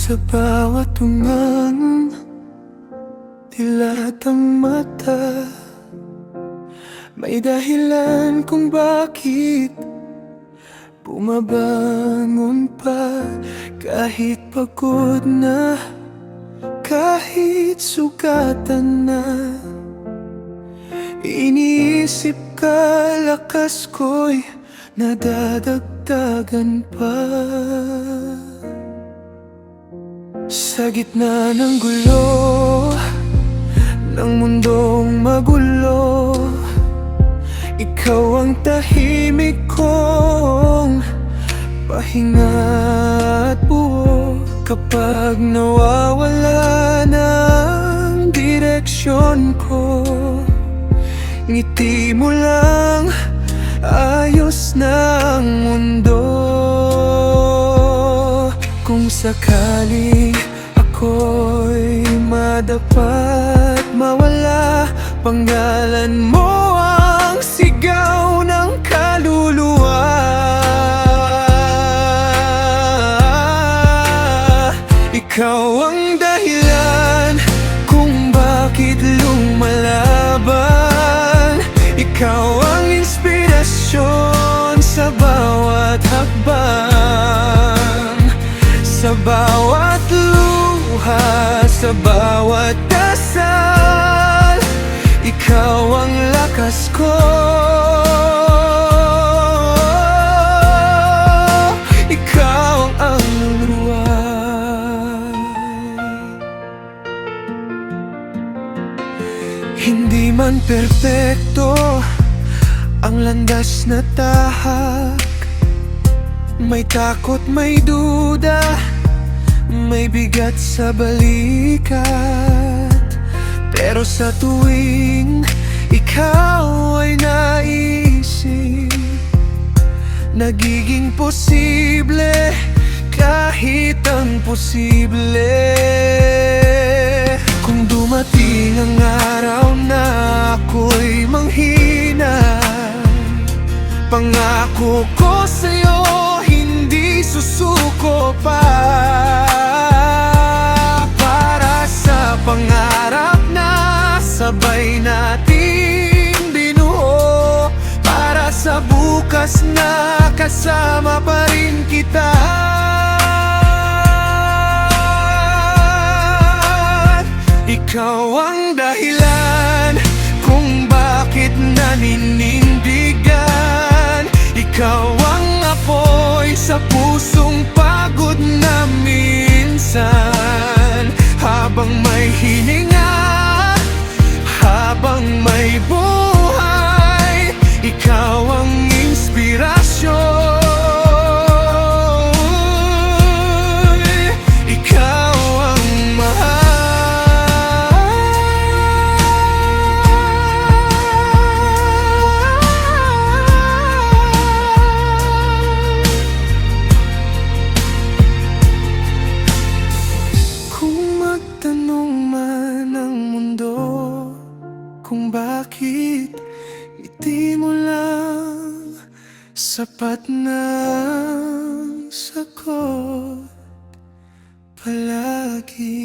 Sa bawat tungang dilat ang mata, may dahilan kung bakit bumabangon pa. Kahit pagod na, kahit sugatan na, iniisip ka, lakas ko'y nadadagdagan pa. Sa gitna ng gulo ng mundong magulo, ikaw ang tahimik kong pahinga at buo. Kapag nawawala ng direksyon ko, ngiti mo lang, ayos na ang mundo. Kung sakali ako'y madapat mawala, pangalan mo ang sigaw ng kaluluwa. Ikaw ang dahilan kung bakit lumalaban. Ikaw ang inspirasyon sa bawat hakbang, sa bawat luha, sa bawat dasal. Ikaw ang lakas ko, ikaw ang luway. Hindi man perpekto ang landas na tahak, may takot, may duda, may bigat sa balikat. Pero sa tuwing ikaw ay naisip, nagiging posible kahit ang posible. Kung dumating ang araw na ako'y manghina, pangako ko sa'yo, hindi susuko pa. Para sa pangarap na sabay nating binuo, para sa bukas na kasama pa rin kita. Ikaw ang dahilan kung bakit naninindigan. Ikaw ang apoy sa pusong pagod na minsan. Habang may hininga, habang may buhay, ikaw ang inspirasyon. Ikaw ang mahal. Kung bakit ngiti mo lang, sapat na sagot palagi.